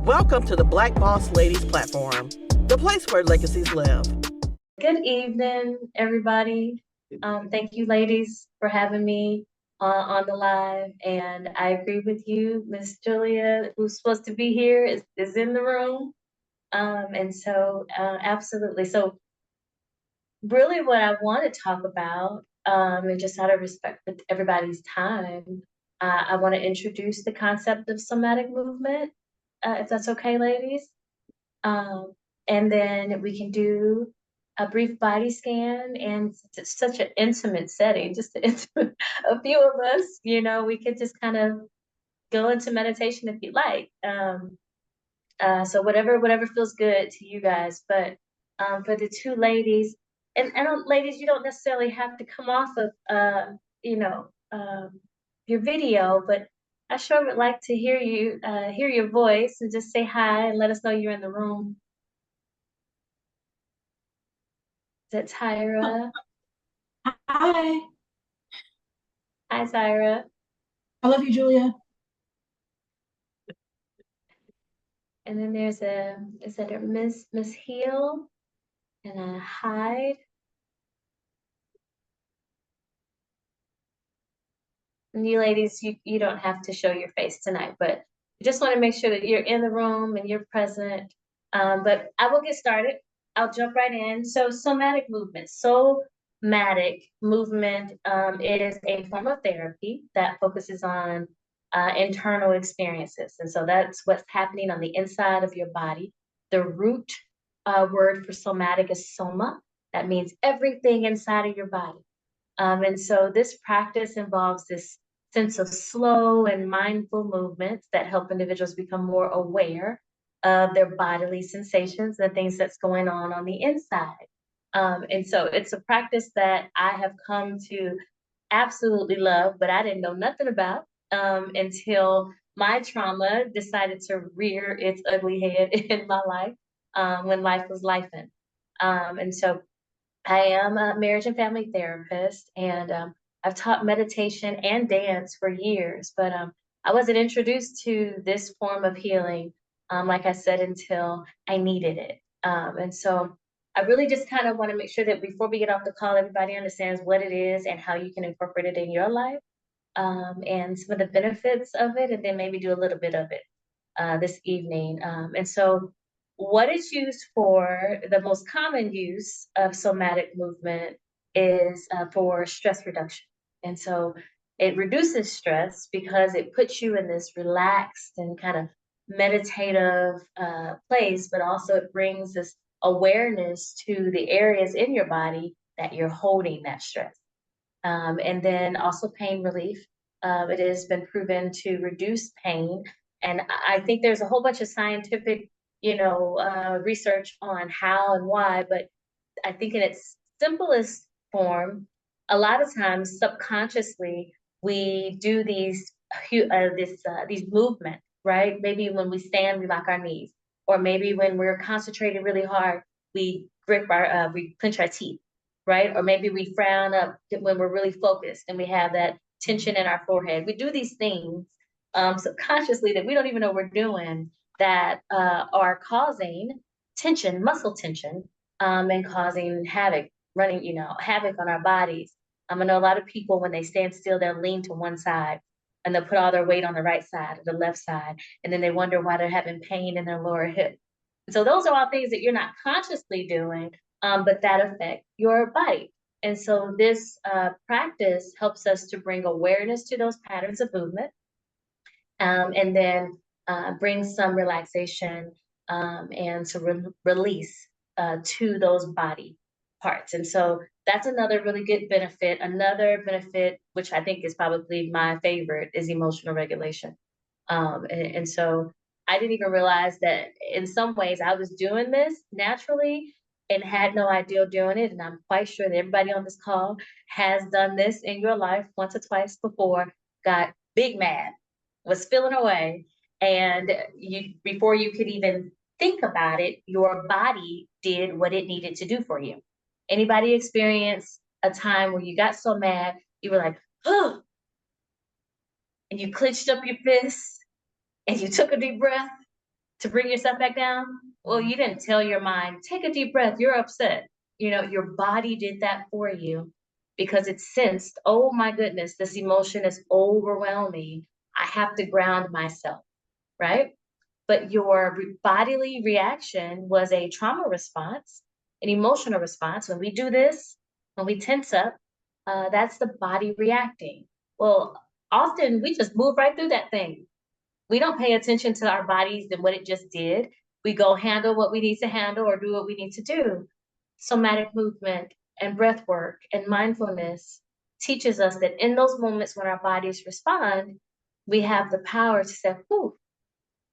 Welcome to the Black Boss Ladies platform, the place where legacies live. Good evening, everybody. Thank you, ladies, for having me on the live. And I agree with you, Miss Julia, who's supposed to be here, is in the room. Absolutely. So, really, what I want to talk about, and just out of respect for everybody's time, I want to introduce the concept of somatic movement, if that's okay, ladies. Um, and then we can do a brief body scan, and it's such an intimate setting, just a few of us, we could just kind of go into meditation if you'd like. So whatever feels good to you guys. But for the two ladies, and ladies, you don't necessarily have to come off of you know, your video, but I sure would like to hear you hear your voice and just say hi and let us know you're in the room. Is it Tyra? Hi. Hi, Tyra. I love you, Julia. And then there's is that a Miss Heel and a Hyde? And you ladies, you don't have to show your face tonight, but I just want to make sure that you're in the room and you're present. But I will get started. I'll jump right in. So somatic movement. Somatic movement is a form of therapy that focuses on internal experiences. And so that's what's happening on the inside of your body. The root word for somatic is soma. That means everything inside of your body. And so this practice involves this sense of slow and mindful movements that help individuals become more aware of their bodily sensations and things that's going on the inside. And so it's a practice that I have come to absolutely love, but I didn't know nothing about until my trauma decided to rear its ugly head in my life when life was lifing. And so I am a marriage and family therapist, and I've taught meditation and dance for years, but I wasn't introduced to this form of healing, like I said, until I needed it. And so I really just kind of want to make sure that before we get off the call, everybody understands what it is and how you can incorporate it in your life, and some of the benefits of it, and then maybe do a little bit of it this evening. And so what is used for, the most common use of somatic movement is for stress reduction. And so it reduces stress because it puts you in this relaxed and kind of meditative place, but also it brings this awareness to the areas in your body that you're holding that stress. And then also pain relief. It has been proven to reduce pain. And I think there's a whole bunch of scientific, research on how and why, but I think in its simplest form, a lot of times subconsciously we do these movements, right? Maybe when we stand, we lock our knees, or maybe when we're concentrated really hard, we clench our teeth, right? Or maybe we frown up when we're really focused and we have that tension in our forehead. We do these things subconsciously that we don't even know we're doing that are causing tension, muscle tension, and causing havoc on our bodies. I know a lot of people, when they stand still, they'll lean to one side and they'll put all their weight on the right side or the left side. And then they wonder why they're having pain in their lower hip. So those are all things that you're not consciously doing, but that affect your body. And so this practice helps us to bring awareness to those patterns of movement, and then bring some relaxation and to release to those body parts. And so that's another really good benefit. Another benefit, which I think is probably my favorite, is emotional regulation. And so I didn't even realize that in some ways I was doing this naturally and had no idea doing it. And I'm quite sure that everybody on this call has done this in your life once or twice before, got big mad, was feeling away, and before you could even think about it, your body did what it needed to do for you. Anybody experience a time where you got so mad, you were like, oh, and you clenched up your fists and you took a deep breath to bring yourself back down? Well, you didn't tell your mind, take a deep breath, you're upset. Your body did that for you because it sensed, oh my goodness, this emotion is overwhelming. I have to ground myself, right? But your bodily reaction was a trauma response, an emotional response. When we do this, when we tense up, that's the body reacting. Well, often we just move right through that thing. We don't pay attention to our bodies and what it just did. We go handle what we need to handle or do what we need to do. Somatic movement and breath work and mindfulness teaches us that in those moments when our bodies respond, we have the power to say, "Ooh,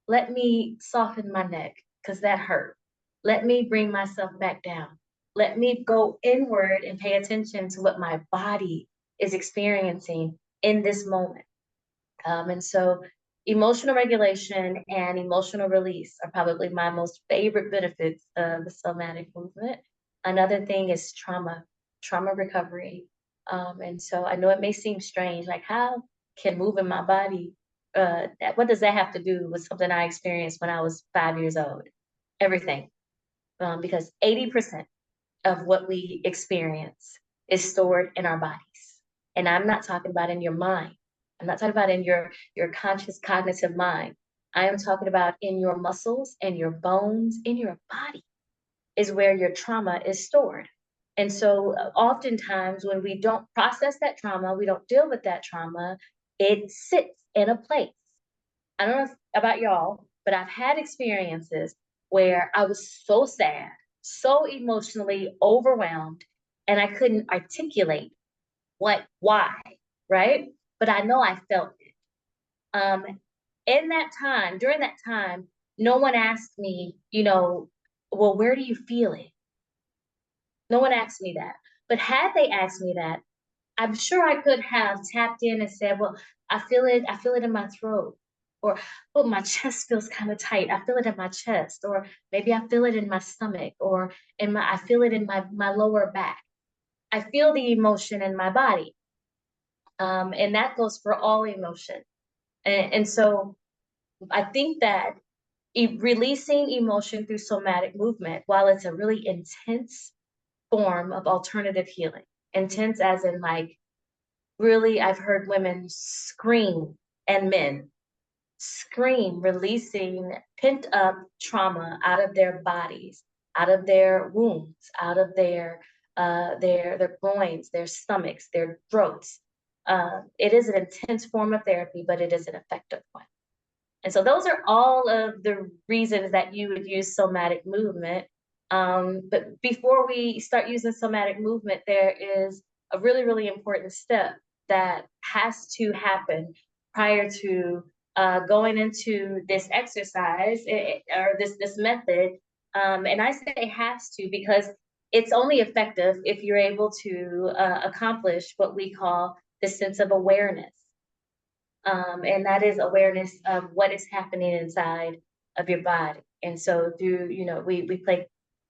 let me soften my neck because that hurt. Let me bring myself back down. Let me go inward and pay attention to what my body is experiencing in this moment." And so emotional regulation and emotional release are probably my most favorite benefits of the somatic movement. Another thing is trauma recovery. And so I know it may seem strange, like how can moving my body, what does that have to do with something I experienced when I was 5 years old? Everything. Because 80% of what we experience is stored in our bodies. And I'm not talking about in your mind. I'm not talking about in your conscious cognitive mind. I am talking about in your muscles and your bones, in your body is where your trauma is stored. And so oftentimes when we don't process that trauma, we don't deal with that trauma, it sits in a place. I don't know about y'all, but I've had experiences where I was so sad, so emotionally overwhelmed, and I couldn't articulate why, right? But I know I felt it. During that time, no one asked me, well, where do you feel it? No one asked me that. But had they asked me that, I'm sure I could have tapped in and said, well, I feel it in my throat. Or, oh, my chest feels kind of tight. I feel it in my chest. Or maybe I feel it in my stomach, or I feel it in my lower back. I feel the emotion in my body. And that goes for all emotion. And so I think that releasing emotion through somatic movement, while it's a really intense form of alternative healing, intense as in like, really, I've heard women scream and men scream, releasing pent up trauma out of their bodies, out of their wombs, out of their groins, their stomachs, their throats. It is an intense form of therapy, but it is an effective one. And so those are all of the reasons that you would use somatic movement. But before we start using somatic movement, there is a really, really important step that has to happen prior to going into this exercise or this method. And I say has to because it's only effective if you're able to accomplish what we call the sense of awareness. And that is awareness of what is happening inside of your body. And so we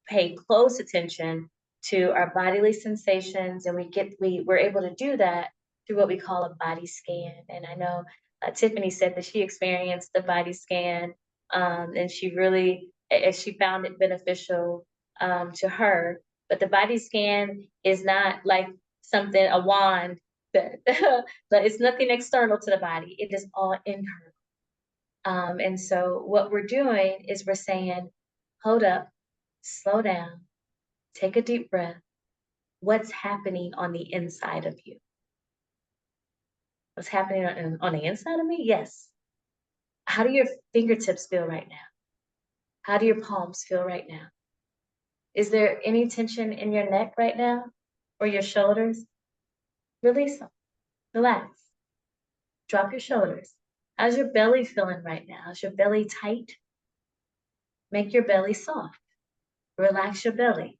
pay close attention to our bodily sensations, and we're able to do that through what we call a body scan. And I know Tiffany said that she experienced the body scan, and she found it beneficial to her. But the body scan is not like a wand that but it's nothing external to the body. It is all internal. And so what we're doing is we're saying, hold up, slow down, take a deep breath. What's happening on the inside of you? What's happening on the inside of me? Yes. How do your fingertips feel right now? How do your palms feel right now? Is there any tension in your neck right now or your shoulders? Release them. Relax. Drop your shoulders. How's your belly feeling right now? Is your belly tight? Make your belly soft. Relax your belly.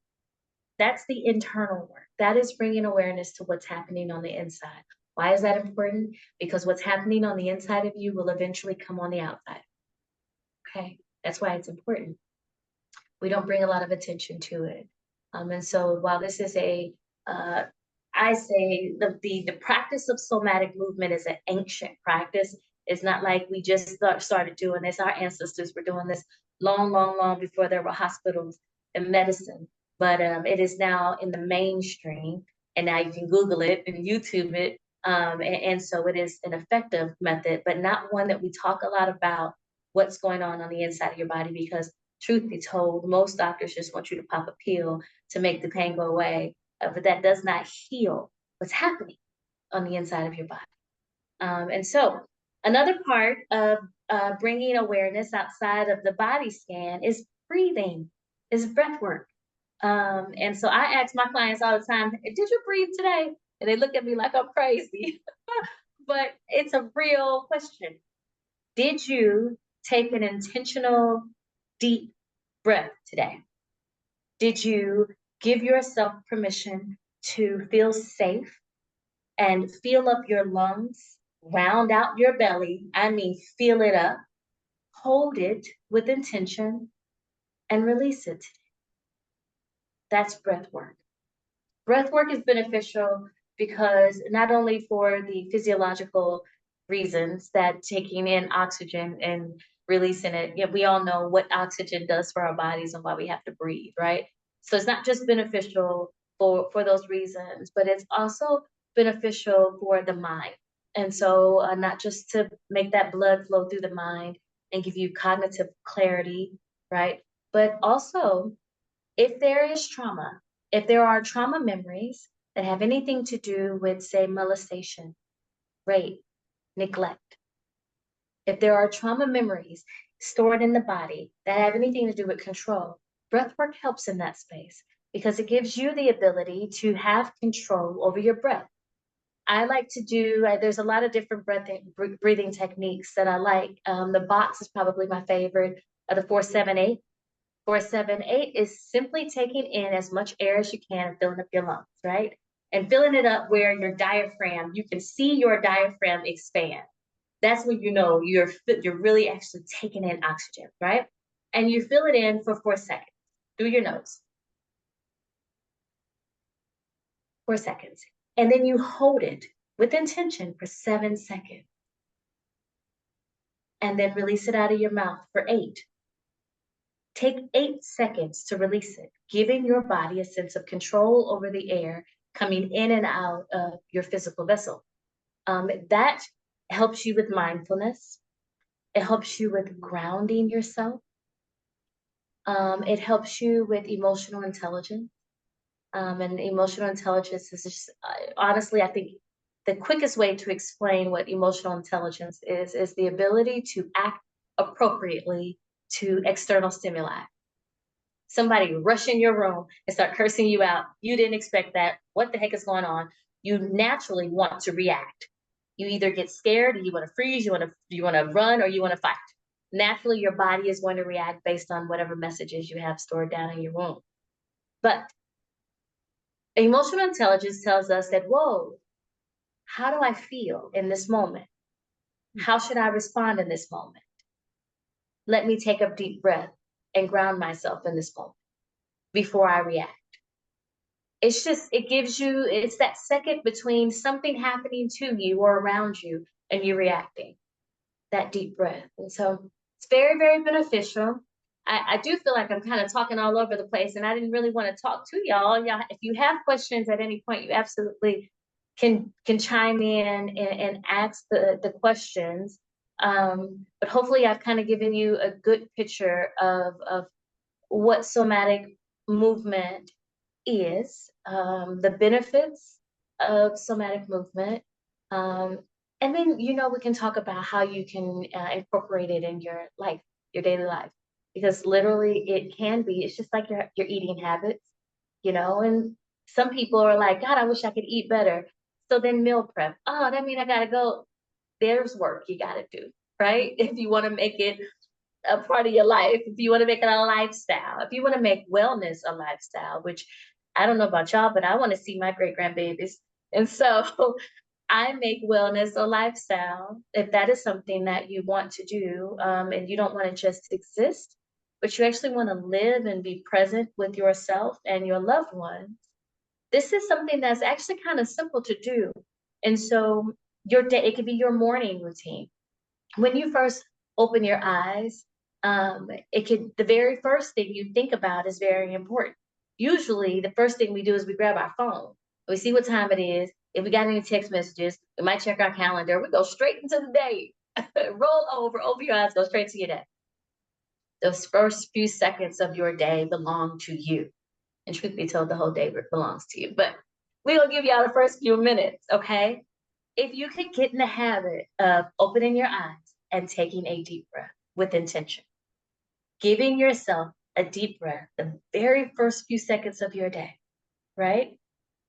That's the internal work. That is bringing awareness to what's happening on the inside. Why is that important? Because what's happening on the inside of you will eventually come on the outside. Okay, that's why it's important. We don't bring a lot of attention to it. And so while this is I say the practice of somatic movement is an ancient practice. It's not like we just started doing this. Our ancestors were doing this long, long, long before there were hospitals and medicine. But it is now in the mainstream, and now you can Google it and YouTube it. And so it is an effective method, but not one that we talk a lot about what's going on the inside of your body, because truth be told, most doctors just want you to pop a pill to make the pain go away, but that does not heal what's happening on the inside of your body. And so another part of bringing awareness outside of the body scan is breathing, is breath work. And so I ask my clients all the time, did you breathe today? And they look at me like I'm crazy, but it's a real question. Did you take an intentional, deep breath today? Did you give yourself permission to feel safe and fill up your lungs, round out your belly? I mean, fill it up, hold it with intention, and release it. That's breath work. Breath work is beneficial because not only for the physiological reasons that taking in oxygen and releasing it, we all know what oxygen does for our bodies and why we have to breathe, right? So it's not just beneficial for those reasons, but it's also beneficial for the mind. And so not just to make that blood flow through the mind and give you cognitive clarity, right? But also, if there is trauma, if there are trauma memories that have anything to do with, say, molestation, rape, neglect, if there are trauma memories stored in the body that have anything to do with control, breath work helps in that space because it gives you the ability to have control over your breath. I like to do, there's a lot of different breathing techniques that I like. The box is probably my favorite, the 4-7-8. 4-7-8 is simply taking in as much air as you can and filling up your lungs, right? And filling it up where your diaphragm, you can see your diaphragm expand. That's when you know you're really actually taking in oxygen, right? And you fill it in for 4 seconds through your nose. 4 seconds. And then you hold it with intention for 7 seconds. And then release it out of your mouth for 8. Take 8 seconds to release it, giving your body a sense of control over the air coming in and out of your physical vessel. That helps you with mindfulness. It helps you with grounding yourself. It helps you with emotional intelligence. And emotional intelligence is just, honestly, I think the quickest way to explain what emotional intelligence is the ability to act appropriately to external stimuli. Somebody rush in your room and start cursing you out. You didn't expect that. What the heck is going on? You naturally want to react. You either get scared and you want to freeze, you want to run, or you want to fight. Naturally, your body is going to react based on whatever messages you have stored down in your womb. But emotional intelligence tells us that, whoa, how do I feel in this moment? How should I respond in this moment? Let me take a deep breath and ground myself in this moment before I react. It gives you, it's that second between something happening to you or around you and you reacting, that deep breath. And so it's very, very beneficial. I do feel like I'm kind of talking all over the place, and I didn't really want to talk to y'all. Y'all, if you have questions at any point, you absolutely can chime in and ask the questions. But hopefully I've kind of given you a good picture of what somatic movement is, the benefits of somatic movement. And then, we can talk about how you can incorporate it in your life, your daily life, because literally it's just like your eating habits, and some people are like, God, I wish I could eat better. So then meal prep. Oh, that means I got to go. There's work you got to do, right? If you want to make it a part of your life, if you want to make it a lifestyle, if you want to make wellness a lifestyle, which I don't know about y'all, but I want to see my great grandbabies. And so I make wellness a lifestyle. If that is something that you want to do, and you don't want to just exist, but you actually want to live and be present with yourself and your loved ones, this is something that's actually kind of simple to do. And so your day, it could be your morning routine. when you first open your eyes, the very first thing you think about is very important. Usually the first thing we do is we grab our phone. We see what time it is. If we got any text messages, we might check our calendar. We go straight into the day. Roll over, open your eyes, go straight to your day. Those first few seconds of your day belong to you. And truth be told, the whole day belongs to you. But we're going to give y'all the first few minutes, okay? If you could get in the habit of opening your eyes and taking a deep breath with intention, giving yourself a deep breath the very first few seconds of your day, right?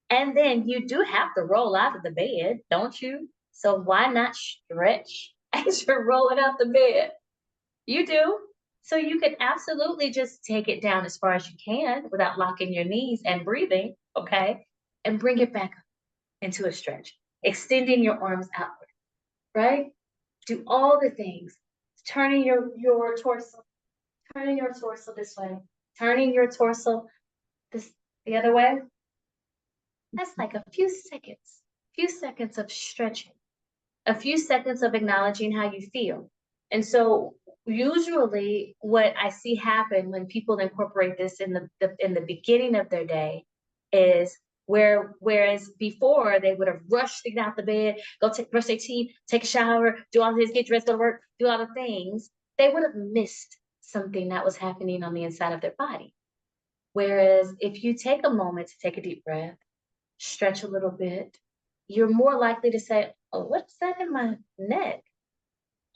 And then you do have to roll out of the bed, don't you? So why not stretch as you're rolling out the bed? You do. So you can absolutely just take it down as far as you can without locking your knees and breathing, okay? And bring it back up into a stretch, extending your arms outward, right? Do all the things, turning your torso, turning your torso this way, turning your torso the other way. That's like a few seconds of stretching, a few seconds of acknowledging how you feel. And so usually what I see happen when people incorporate this in the beginning of their day is whereas before they would have rushed to get out the bed, brush their teeth, take a shower, do all this, get dressed, go to work, do all the things, they would have missed something that was happening on the inside of their body. Whereas if you take a moment to take a deep breath, stretch a little bit, you're more likely to say, oh, what's that in my neck?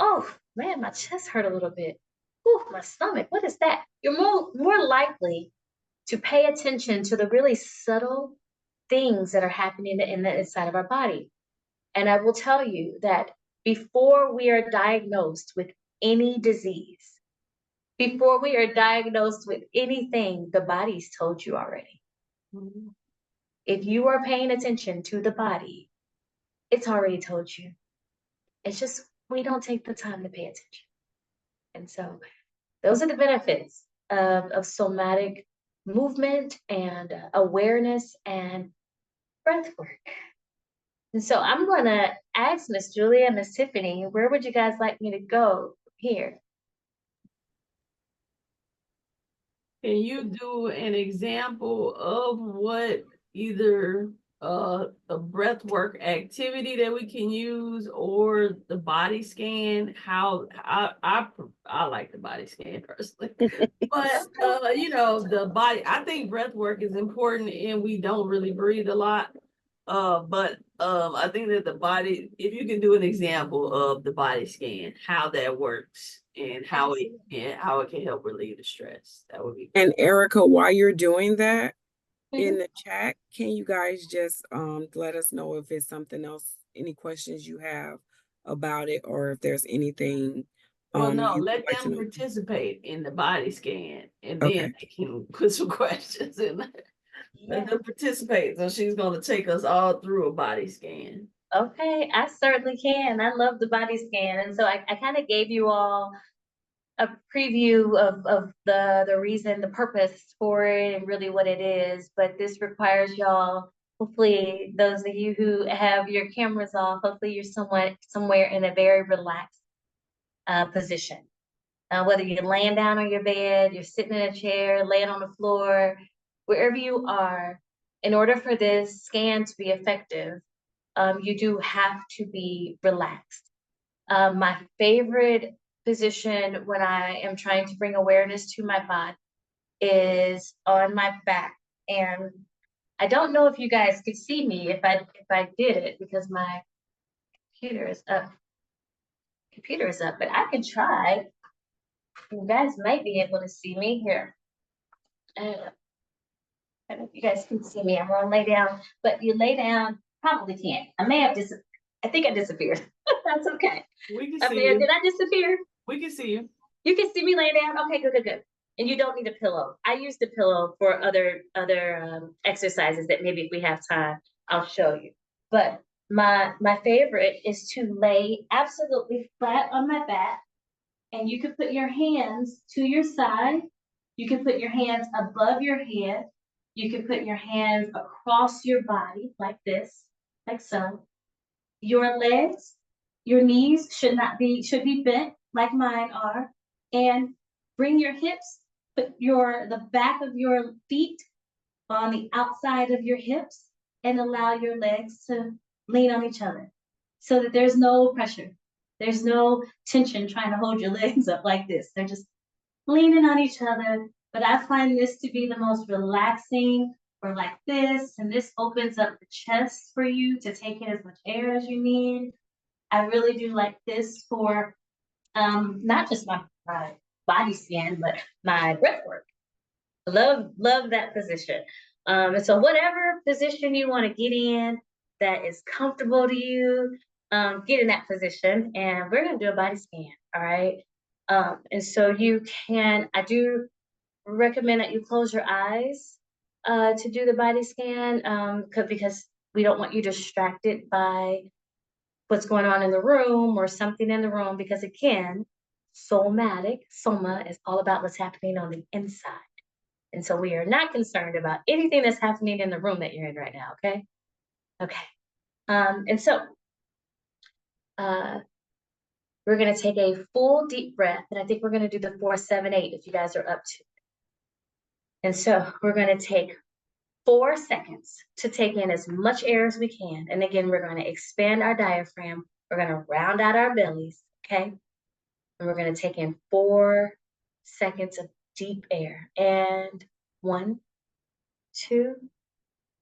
Oh man, my chest hurt a little bit. Ooh, my stomach, what is that? You're more likely to pay attention to the really subtle things that are happening in the inside of our body. And I will tell you that before we are diagnosed with any disease, before we are diagnosed with anything, the body's told you already. Mm-hmm. If you are paying attention to the body, it's already told you. It's just we don't take the time to pay attention. And so those are the benefits of somatic movement and awareness and breath work. And so I'm going to ask Miss Julia and Miss Tiffany, where would you guys like me to go here? Can you do an example of what either a breath work activity that we can use or the body scan? How I like the body scan personally, but you know, the body. I think breath work is important, and we don't really breathe a lot. But I think that the body, if you can do an example of the body scan, how that works and how it can help relieve the stress, that would be good. And Erica, while you're doing that in the chat, can you guys just let us know if it's something else, any questions you have about it, or if there's anything Well, no, you'd let like to them know? participate in the body scan, and Okay. then they can put some questions in there. Let them participate. So she's going to take us all through a body scan. Okay, I certainly can. I love the body scan. And so I kind of gave you all a preview of the reason, the purpose for it, and really what it is. But this requires y'all, hopefully those of you who have your cameras off, hopefully you're somewhere in a very relaxed position. Whether you're laying down on your bed, you're sitting in a chair, laying on the floor, wherever you are, in order for this scan to be effective, you do have to be relaxed. My favorite position when I am trying to bring awareness to my body is on my back. And I don't know if you guys could see me if I did it because my computer is up. But I can try. You guys might be able to see me here. I don't know if you guys can see me. I'm gonna lay down, but you lay down, probably can't. I may have I think I disappeared. That's okay. We can Up see there, you. did I disappear? We can see you. You can see me laying down. Okay, good. And you don't need a pillow. I use the pillow for other exercises that maybe if we have time, I'll show you. But my favorite is to lay absolutely flat on my back, and you can put your hands to your side. You can put your hands above your head. You can put your hands across your body like this, like so. Your legs Your knees should be bent like mine are, and bring your hips, put the back of your feet on the outside of your hips, and allow your legs to lean on each other so that there's no pressure. There's no tension trying to hold your legs up like this. They're just leaning on each other. But I find this to be the most relaxing, or like this, and this opens up the chest for you to take in as much air as you need. I really do like this for not just my body scan, but my breath work. Love that position. And so whatever position you want to get in that is comfortable to you, get in that position, and we're gonna do a body scan. All right. And so I do recommend that you close your eyes to do the body scan, because we don't want you distracted by what's going on in the room or something in the room, because again, Soma is all about what's happening on the inside. And so we are not concerned about anything that's happening in the room that you're in right now, okay? Okay. And so we're gonna take a full deep breath, and I think we're gonna do the 4, 7, 8 if you guys are up to it. And so we're gonna take 4 seconds to take in as much air as we can. And again, we're gonna expand our diaphragm. We're gonna round out our bellies, okay? And we're gonna take in 4 seconds of deep air. And 1, 2,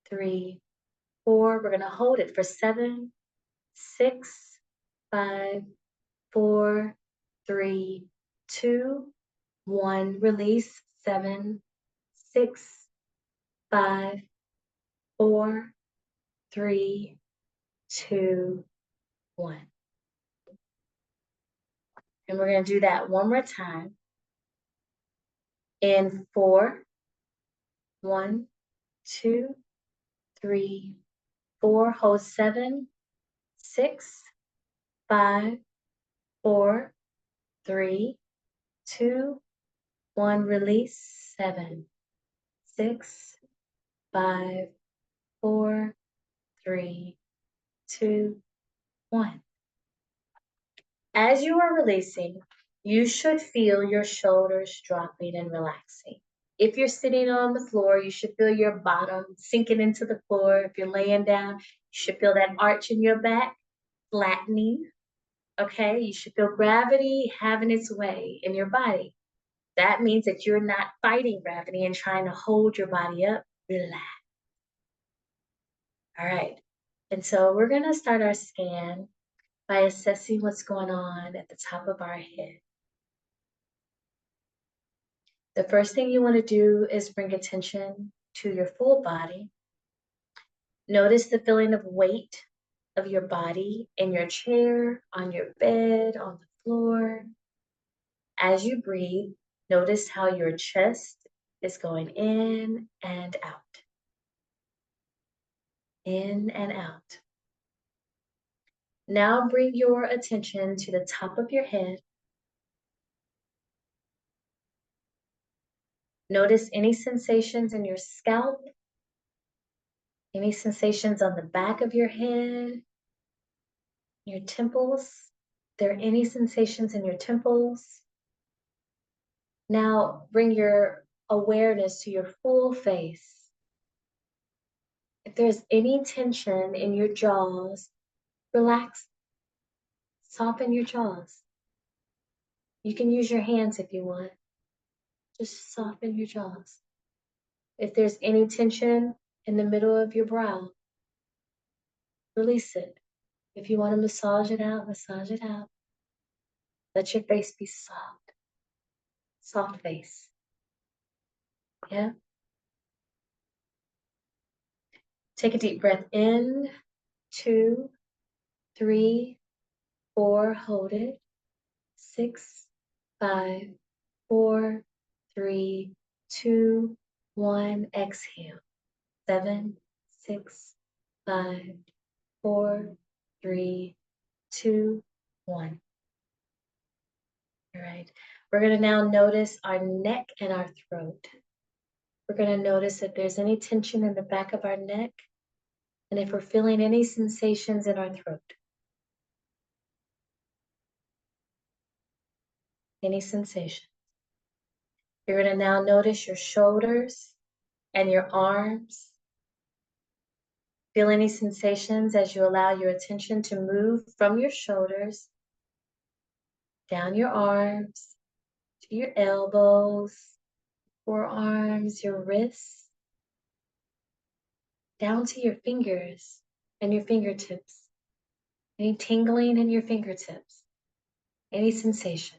3, 4. We're gonna hold it for 7, 6, 5, 4, 3, 2, 1. Release. 7, 6, 5, 4, 3, 2, 1. And we're gonna do that one more time. In 4, 1, 2, 3, 4. Hold 7, 6, 5, 4, 3, 2, 1. Release. 7, 6, 5, 4, 3, 2, 1. As you are releasing, you should feel your shoulders dropping and relaxing. If you're sitting on the floor, you should feel your bottom sinking into the floor. If you're laying down, you should feel that arch in your back flattening. Okay, you should feel gravity having its way in your body. That means that you're not fighting gravity and trying to hold your body up. Relax. All right, and so we're gonna start our scan by assessing what's going on at the top of our head. The first thing you want to do is bring attention to your full body. Notice the feeling of weight of your body in your chair, on your bed, on the floor. As you breathe, notice how your chest is going in and out. In and out. Now bring your attention to the top of your head. Notice any sensations in your scalp, any sensations on the back of your head, your temples. There are any sensations in your temples. Now bring your awareness to your full face. If there's any tension in your jaws, relax. Soften your jaws. You can use your hands if you want. Just soften your jaws. If there's any tension in the middle of your brow, release it. If you want to massage it out, massage it out. Let your face be soft. Soft face. Yeah? Take a deep breath in, 2, 3, 4, hold it. 6, 5, 4, 3, 2, 1, exhale. 7, 6, 5, 4, 3, 2, 1. All right. We're going to now notice our neck and our throat. We're going to notice if there's any tension in the back of our neck, and if we're feeling any sensations in our throat. Any sensation? You're going to now notice your shoulders and your arms. Feel any sensations as you allow your attention to move from your shoulders, down your arms, to your elbows, forearms, your wrists, down to your fingers and your fingertips. Any tingling in your fingertips? Any sensation?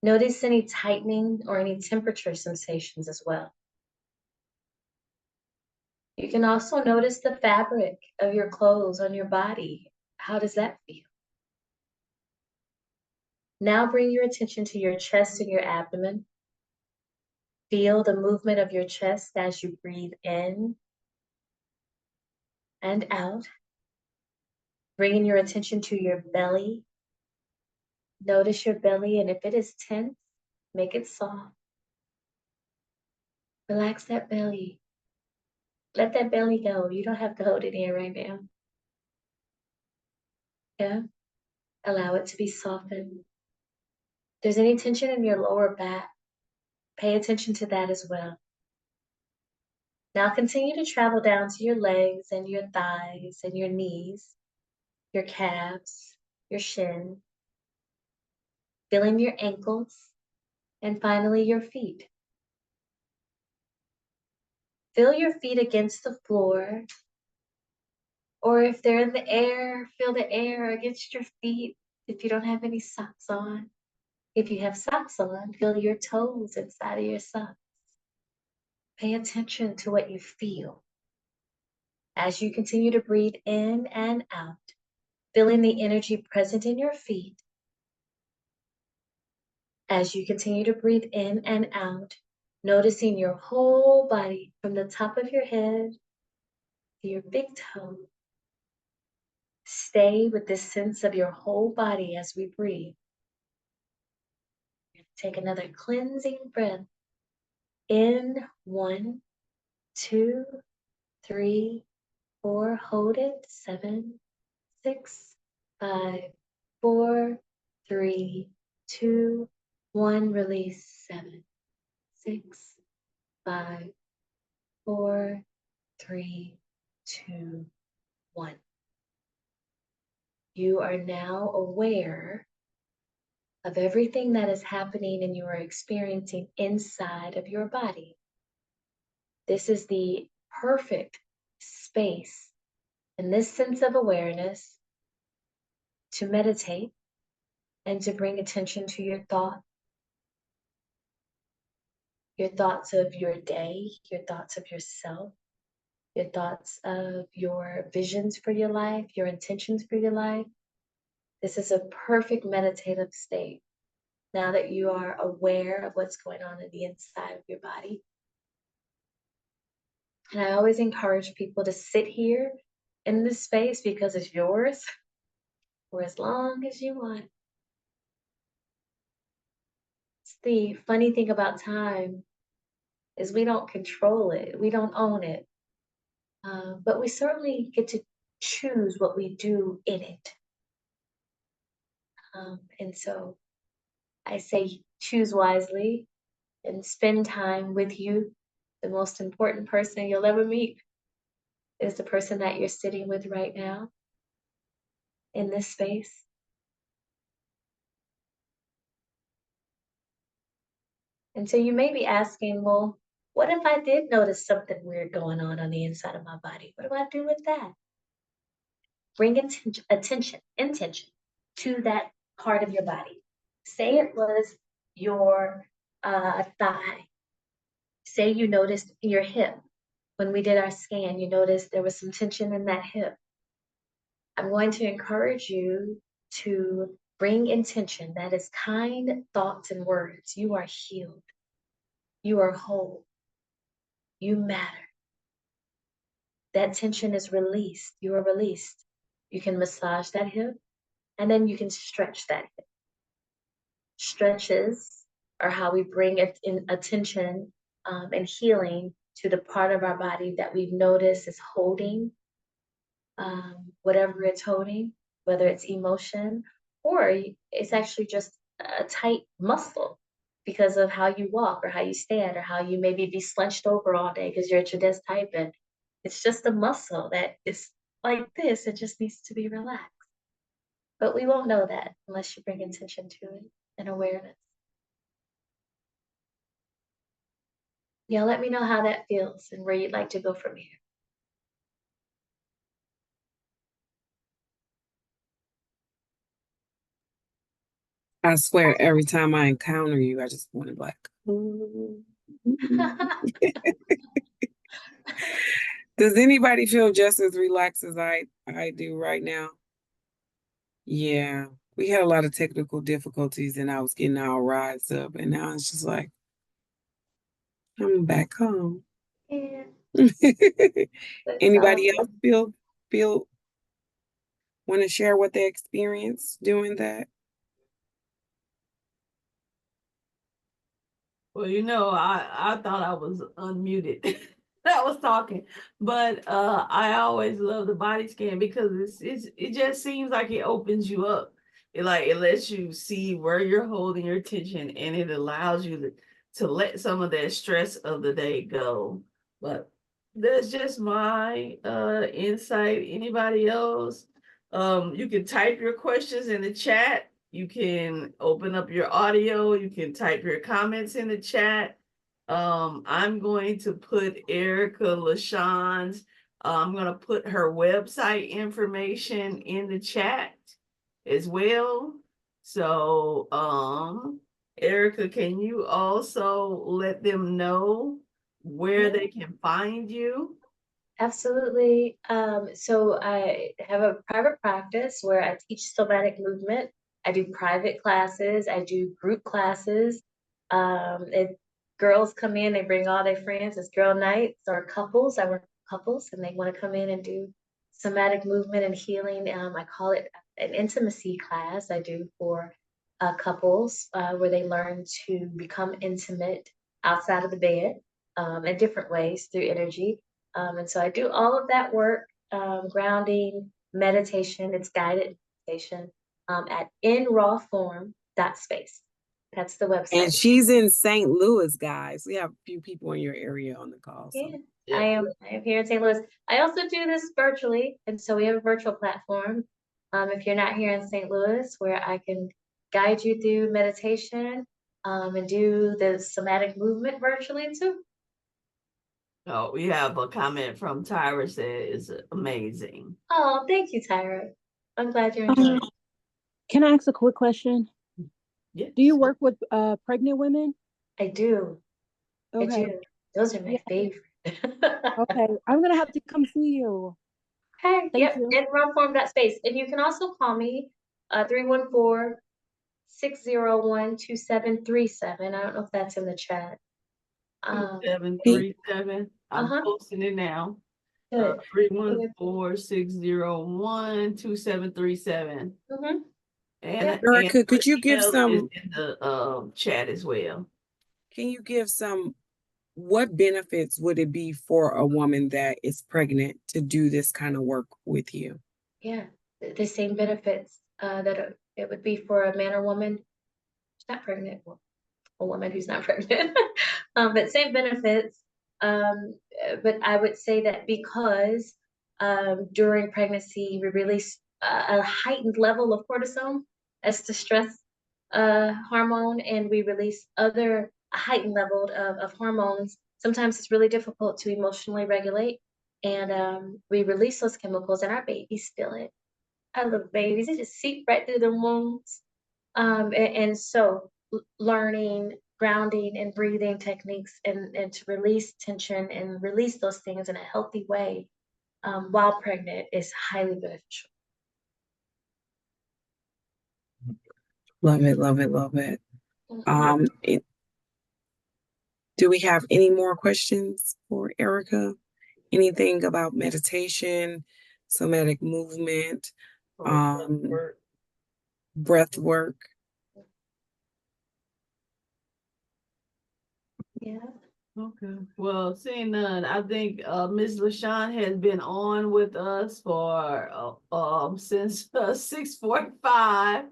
Notice any tightening or any temperature sensations as well. You can also notice the fabric of your clothes on your body. How does that feel? Now bring your attention to your chest and your abdomen. Feel the movement of your chest as you breathe in and out. Bringing your attention to your belly. Notice your belly, and if it is tense, make it soft. Relax that belly. Let that belly go. You don't have to hold it in right now. Yeah? Allow it to be softened. If there's any tension in your lower back, pay attention to that as well. Now continue to travel down to your legs and your thighs and your knees, your calves, your shin, feeling your ankles, and finally your feet. Feel your feet against the floor, or if they're in the air, feel the air against your feet if you don't have any socks on. If you have socks on, feel your toes inside of your socks. Pay attention to what you feel. As you continue to breathe in and out, feeling the energy present in your feet. As you continue to breathe in and out, noticing your whole body from the top of your head to your big toe. Stay with this sense of your whole body as we breathe. Take another cleansing breath. In 1, 2, 3, 4. Hold it. 7, 6, 5, 4, 3, 2, 1. Release. 7, 6, 5, 4, 3, 2, 1. You are now aware of everything that is happening and you are experiencing inside of your body. This is the perfect space in this sense of awareness to meditate and to bring attention to your thoughts of your day, your thoughts of yourself, your thoughts of your visions for your life, your intentions for your life. This is a perfect meditative state now that you are aware of what's going on in the inside of your body. And I always encourage people to sit here in this space because it's yours for as long as you want. It's the funny thing about time is we don't control it, we don't own it, but we certainly get to choose what we do in it. And so I say choose wisely and spend time with you. The most important person you'll ever meet is the person that you're sitting with right now in this space. And so you may be asking, well, what if I did notice something weird going on the inside of my body? What do I do with that? Bring intention to that part of your body. Say it was your thigh. Say you noticed your hip. When we did our scan, you noticed there was some tension in that hip. I'm going to encourage you to bring intention. That is kind thoughts and words. You are healed. You are whole. You matter. That tension is released. You are released. You can massage that hip, and then you can stretch that hip. Stretches are how we bring it in attention and healing to the part of our body that we've noticed is holding whatever it's holding, whether it's emotion or it's actually just a tight muscle because of how you walk or how you stand or how you maybe be slunched over all day because you're at your desk typing. It's just a muscle that is like this. It just needs to be relaxed. But we won't know that unless you bring attention to it and awareness. Yeah, let me know how that feels and where you'd like to go from here. I swear, every time I encounter you, I just want to like. Does anybody feel just as relaxed as I do right now? Yeah, we had a lot of technical difficulties, and I was getting all riled up, and now it's just like I'm back home. Yeah, that's Anybody awesome. else feel want to share what they experienced doing that? Well, I thought I was unmuted. I was talking, but I always love the body scan because it just seems like it opens you up. It lets you see where you're holding your attention, and it allows you to let some of that stress of the day go. But that's just my insight. Anybody else? You can type your questions in the chat. You can open up your audio. You can type your comments in the chat. I'm going to put Erica LaShawn's, I'm going to put her website information in the chat as well. So, Erica, can you also let them know where they can find you? Absolutely. So I have a private practice where I teach somatic movement. I do private classes. I do group classes. If girls come in, they bring all their friends. It's girl nights or couples. I work with couples and they want to come in and do somatic movement and healing. I call it an intimacy class I do for couples where they learn to become intimate outside of the bed in different ways through energy. And so I do all of that work, grounding, meditation, it's guided meditation at inrawform.space. That's the And website. she's in St. Louis, guys. We have a few people in your area on the call. So. Yeah, Yeah. I am here in St. Louis. I also do this virtually, and so we have a virtual platform. If you're not here in St. Louis, where I can guide you through meditation and do the somatic movement virtually too. Oh, we have a comment from Tyra says amazing. Oh, thank you, Tyra. I'm glad you're enjoying it. Can I ask a quick question? Yes. Do you work with pregnant women? I do. I Okay. do. Those are my Yeah. favorite. Okay. I'm gonna have to come see you. Okay, Thank yep, you. in space. And you can also call me 314-601-2737. I don't know if that's in the chat. 2737. I'm Uh-huh. posting it now. Good. 314-601-2737. Mm-hmm. And Erica, could you her give email some? is in the chat as well. Can you give some? What benefits would it be for a woman that is pregnant to do this kind of work with you? Yeah, the same benefits that it would be for a man or woman who's not pregnant, or a woman who's not pregnant, but same benefits. But I would say that because during pregnancy we release a heightened level of cortisol as the stress hormone, and we release other a heightened level of hormones. Sometimes it's really difficult to emotionally regulate, and we release those chemicals, and our babies feel it. I love babies; they just seep right through the wombs. And so learning grounding and breathing techniques and to release tension and release those things in a healthy way while pregnant is highly beneficial. Love it, love it, love it. Mhm. Do we have any more questions for Erica? Anything about meditation, somatic movement, breath work? Yeah. Okay. Well, seeing none, I think Ms. LaShawn has been on with us for since 6:45.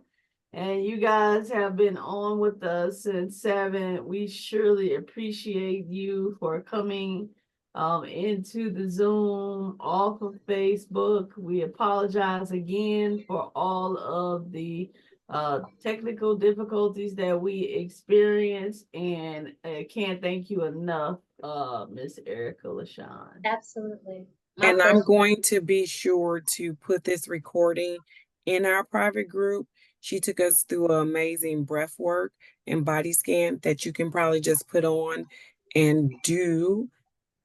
And you guys have been on with us since 7. We surely appreciate you for coming into the Zoom off of Facebook. We apologize again for all of the technical difficulties that we experienced, and I can't thank you enough, Miss Erica LaShawn. Absolutely. My And I'm pleasure. going to be sure to put this recording in our private group. She took us through an amazing breath work and body scan that you can probably just put on and do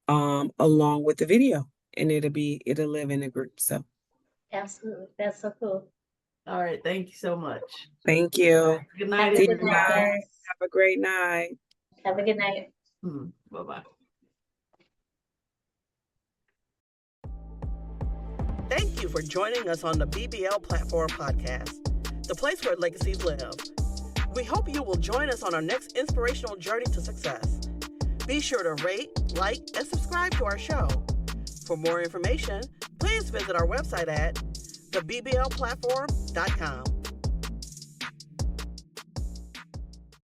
along with the video, and it'll live in the group. So Absolutely. That's so cool. All right, thank you so much. thank you. Good Have night, a See good you night, guys. guys. Have a great night. Have a good night. Bye-bye. Thank you for joining us on the BBL Platform Podcast, the place where legacies live. We hope you will join us on our next inspirational journey to success. Be sure to rate, like, and subscribe to our show. For more information, please visit our website at theBBLplatform.com.